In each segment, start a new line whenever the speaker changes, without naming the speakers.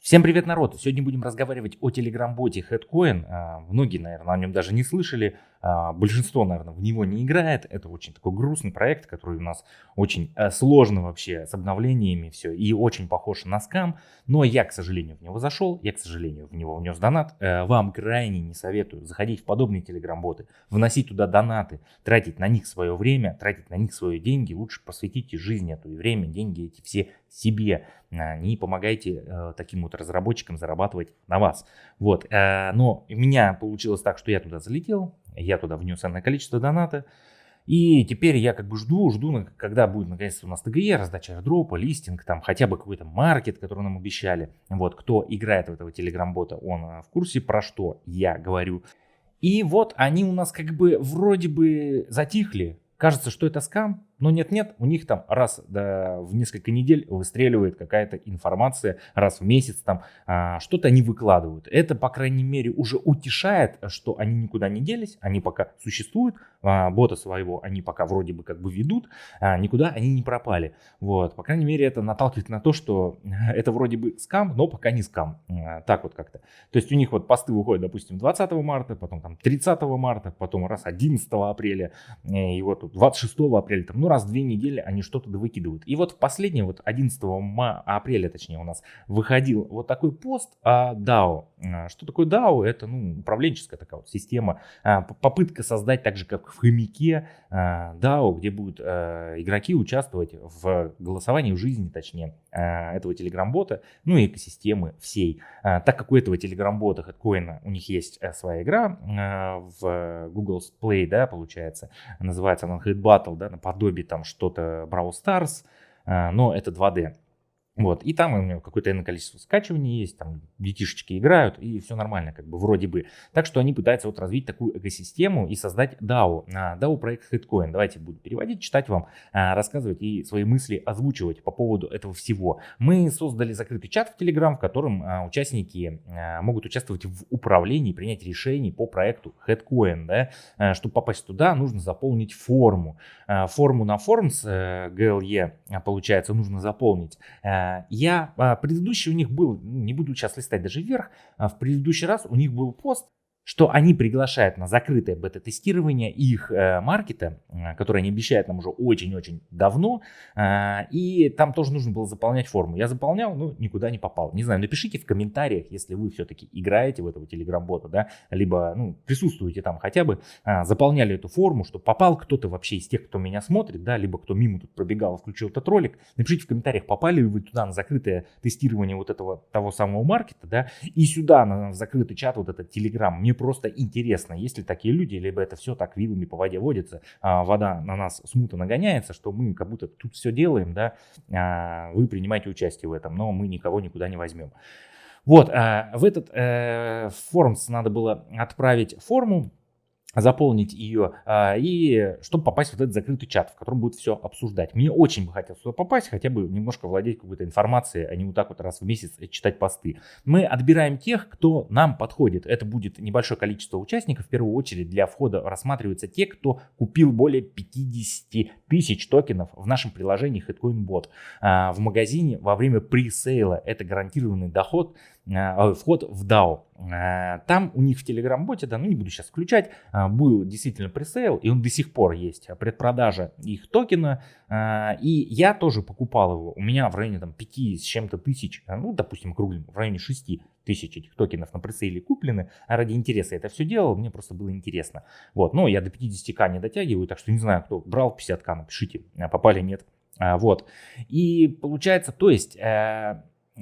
Всем привет, народ! Сегодня будем разговаривать о телеграм-боте Headcoin. Многие, наверное, о нем даже не слышали. Большинство, наверное, в него не играет. Это очень такой грустный проект, который у нас очень сложно вообще с обновлениями все и очень похож на скам. Но я, к сожалению, в него зашел, я, к сожалению, в него внес донат. Вам крайне не советую заходить в подобные телеграм-боты, вносить туда донаты, тратить на них свое время, тратить на них свои деньги. Лучше посвятите жизнь эту и время, деньги эти все себе. Не помогайте таким вот разработчикам зарабатывать на вас. Вот. Но у меня получилось так, что я туда залетел, я туда внес энное количество доната. И теперь я как бы жду, когда будет наконец-то у нас ТГЕ, раздача airdropа, листинг, там хотя бы какой-то маркет, который нам обещали. Вот, кто играет в этого телеграм-бота, он в курсе, про что я говорю. И вот они у нас как бы вроде бы затихли. Кажется, что это скам, но нет-нет, у них там раз в несколько недель выстреливает какая-то информация, раз в месяц там что-то они выкладывают. Это, по крайней мере, уже утешает, что они никуда не делись, они пока существуют, бота своего они пока вроде бы как бы ведут, никуда они не пропали. Вот, по крайней мере, это наталкивает на то, что это вроде бы скам, но пока не скам. Так вот как-то. То есть у них вот посты выходят, допустим, 20 марта, потом там 30 марта, потом раз 11 апреля, и вот 26 апреля, там, раз в 2 недели они что-то выкидывают. И вот в последнее, вот 11 апреля, точнее, у нас выходил вот такой пост о DAO. Что такое DAO? Это, управленческая такая вот система, попытка создать так же, как в хомяке, DAO, где будут игроки участвовать в голосовании, в жизни, точнее, этого телеграм-бота, ну и экосистемы всей. Так как у этого телеграм-бота Headcoin у них есть своя игра в Google Play, да, получается, называется она Head Battle, да, наподобие там что-то Brawl Stars, но это 2D. Вот, и там у него какое-то иное количество скачиваний есть, там детишечки играют, и все нормально, как бы, вроде бы. Так что они пытаются вот развить такую экосистему и создать DAO. DAO проект Headcoin. Давайте буду переводить, читать вам, рассказывать и свои мысли озвучивать по поводу этого всего. Мы создали закрытый чат в Telegram, в котором участники могут участвовать в управлении, принять решений по проекту Headcoin. Да? Чтобы попасть туда, нужно заполнить форму. Форму на Forms GLE, получается, нужно заполнить. Предыдущий у них был, не буду сейчас листать даже вверх, в предыдущий раз у них был пост, что они приглашают на закрытое бета-тестирование их маркета, который они обещают нам уже очень-очень давно, и там тоже нужно было заполнять форму. Я заполнял, но никуда не попал. Не знаю, напишите в комментариях, если вы все-таки играете в этого телеграм-бота, да, либо присутствуете там хотя бы, заполняли эту форму, что попал кто-то вообще из тех, кто меня смотрит, да, либо кто мимо тут пробегал, включил этот ролик. Напишите в комментариях, попали ли вы туда на закрытое тестирование вот этого того самого маркета, да, и сюда в закрытый чат вот этот телеграм. Мне просто интересно, есть ли такие люди, либо это все так вилами по воде водится, вода на нас смута нагоняется, что мы как будто тут все делаем, да, вы принимаете участие в этом, но мы никого никуда не возьмем. Вот, в этот формс надо было отправить форму, заполнить ее, и чтобы попасть в этот закрытый чат, в котором будет все обсуждать. Мне очень бы хотелось туда попасть, хотя бы немножко владеть какой-то информацией, а не вот так вот раз в месяц читать посты. Мы отбираем тех, кто нам подходит. Это будет небольшое количество участников. В первую очередь для входа рассматриваются те, кто купил более 50 тысяч токенов в нашем приложении Headcoin Bot в магазине во время пресейла. Это гарантированный доход, вход в DAO. Там у них в телеграм-боте, да, не буду сейчас включать, был действительно пресейл, и он до сих пор есть, предпродажа их токена, и я тоже покупал его. У меня в районе там 5 с чем-то тысяч, допустим, округлим, в районе 6 тысяч этих токенов на пресейле куплены. Ради интереса я это все делал, мне просто было интересно. Вот, но я до 50к не дотягиваю, так что не знаю, кто брал 50к, напишите, попали, нет. Вот, и получается, то есть...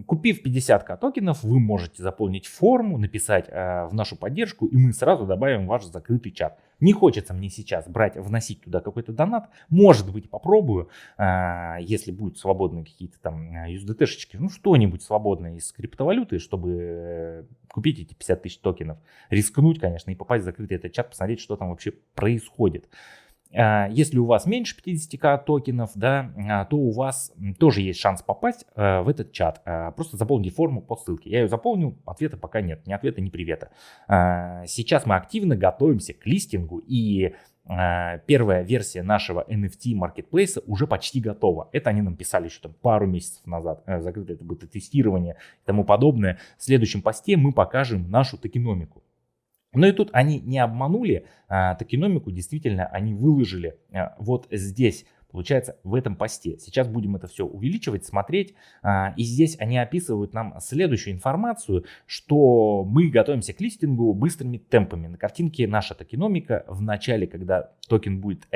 Купив 50к токенов, вы можете заполнить форму, написать в нашу поддержку, и мы сразу добавим ваш закрытый чат. Не хочется мне сейчас вносить туда какой-то донат. Может быть, попробую, если будут свободные какие-то там USDT-шечки, что-нибудь свободное из криптовалюты, чтобы купить эти 50 тысяч токенов. Рискнуть, конечно, и попасть в закрытый этот чат, посмотреть, что там вообще происходит. Если у вас меньше 50к токенов, да, то у вас тоже есть шанс попасть в этот чат. Просто заполните форму по ссылке. Я ее заполнил, ответа пока нет. Ни ответа, ни привета. Сейчас мы активно готовимся к листингу, и первая версия нашего NFT маркетплейса уже почти готова. Это они нам писали еще там пару месяцев назад. Закрытое это бета-тестирование и тому подобное. В следующем посте мы покажем нашу токеномику. Но и тут они не обманули, токеномику действительно они выложили вот здесь, получается, в этом посте. Сейчас будем это все увеличивать, смотреть. И здесь они описывают нам следующую информацию, что мы готовимся к листингу быстрыми темпами. На картинке наша токеномика в начале, когда токен будет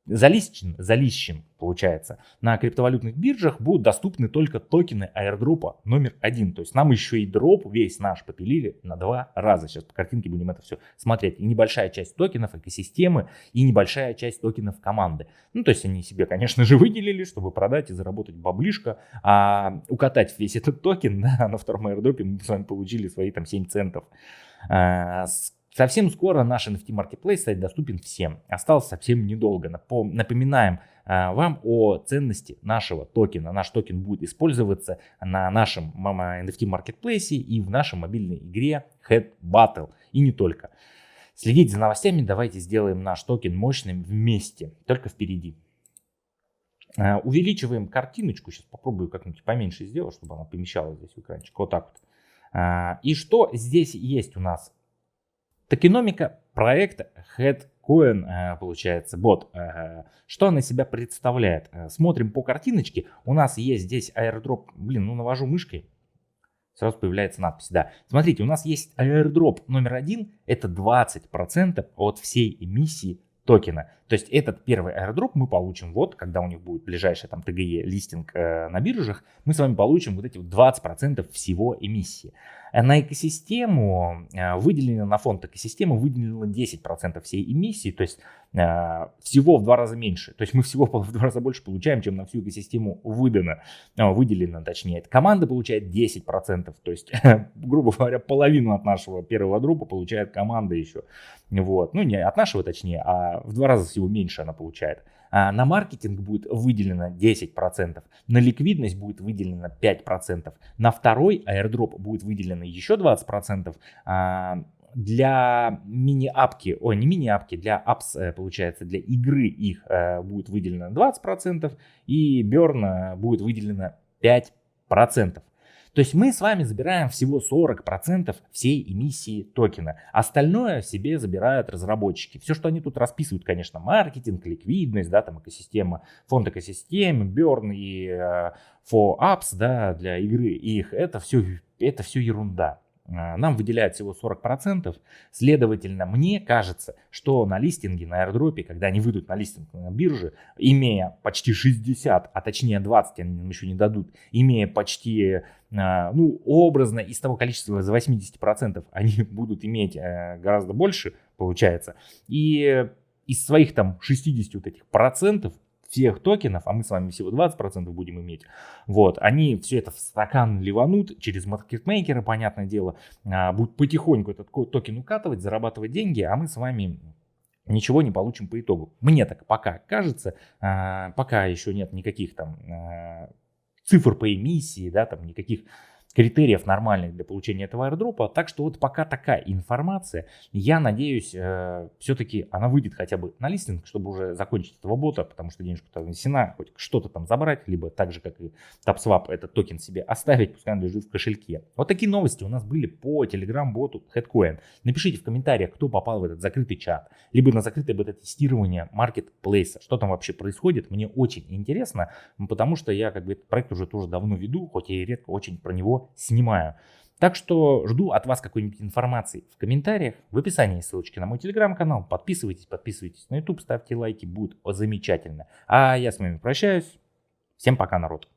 залищен, получается, на криптовалютных биржах будут доступны только токены аирдропа номер 1. То есть нам еще и дроп весь наш попилили на 2 раза. Сейчас по картинке будем это все смотреть. И небольшая часть токенов экосистемы, и небольшая часть токенов команды. Ну, то есть они себе, конечно же, выделили, чтобы продать и заработать баблишко. А укатать весь этот токен, да, на втором аирдропе мы с вами получили свои там 7 центов. Совсем скоро наш NFT Marketplace станет доступен всем. Осталось совсем недолго. Напоминаем вам о ценности нашего токена. Наш токен будет использоваться на нашем NFT Marketplace и в нашей мобильной игре Head Battle. И не только. Следите за новостями. Давайте сделаем наш токен мощным вместе. Только впереди. Увеличиваем картиночку. Сейчас попробую как-нибудь поменьше сделать, чтобы она помещалась здесь в экранчик. Вот так вот. И что здесь есть у нас? Токеномика проекта Headcoin, получается, бот. Что она из себя представляет? Смотрим по картиночке. У нас есть здесь airdrop. Навожу мышкой. Сразу появляется надпись. Да. Смотрите, у нас есть airdrop номер 1. Это 20% от всей эмиссии токена. То есть этот первый airdrop мы получим вот, когда у них будет ближайший там ТГЕ листинг на биржах, мы с вами получим вот эти вот 20% всего эмиссии. На экосистему выделено, на фонд экосистемы выделено 10% всей эмиссии, то есть всего в 2 раза меньше. То есть мы всего в 2 раза больше получаем, чем на всю экосистему выделено, точнее. Команда получает 10%, то есть, грубо говоря, половину от нашего первого дропа получает команда еще. Вот. Не от нашего, точнее, а в 2 раза всего меньше она получает. На маркетинг будет выделено 10%, на ликвидность будет выделено 5%, на второй airdrop будет выделено еще 20%, для мини-апки, для апс, получается, для игры их будет выделено 20%, и burn будет выделено 5%. То есть мы с вами забираем всего 40% всей эмиссии токена. Остальное себе забирают разработчики. Все, что они тут расписывают, конечно, маркетинг, ликвидность, да, там экосистема, фонд экосистемы, burn и for apps, да, для игры их, это все ерунда. Нам выделяют всего 40%. Следовательно, мне кажется, что на листинге, на airdropе, когда они выйдут на листинг на бирже, имея почти 60, а точнее 20, они нам еще не дадут, имея почти, образно, из того количества за 80%, они будут иметь гораздо больше, получается. И из своих там 60 вот этих процентов всех токенов, а мы с вами всего 20% будем иметь, вот, они все это в стакан ливанут через маркетмейкера, понятное дело, будут потихоньку этот токен укатывать, зарабатывать деньги, а мы с вами ничего не получим по итогу. Мне так пока кажется, пока еще нет никаких там цифр по эмиссии, да, там никаких критериев нормальных для получения этого airdropа. Так что вот пока такая информация. Я надеюсь, все-таки она выйдет хотя бы на листинг, чтобы уже закончить этого бота, потому что денежка там внесена, хоть что-то там забрать, либо так же, как и TapSwap, этот токен себе оставить, пускай он лежит в кошельке. Вот такие новости у нас были по Telegram-боту Headcoin. Напишите в комментариях, кто попал в этот закрытый чат, либо на закрытое бета-тестирование маркетплейса. Что там вообще происходит, мне очень интересно, потому что я этот проект уже тоже давно веду, хоть и редко очень про него снимаю. Так что жду от вас какой-нибудь информации в комментариях. В описании ссылочки на мой телеграм-канал. Подписывайтесь на YouTube, ставьте лайки, будет замечательно. А я с вами прощаюсь. Всем пока, народ.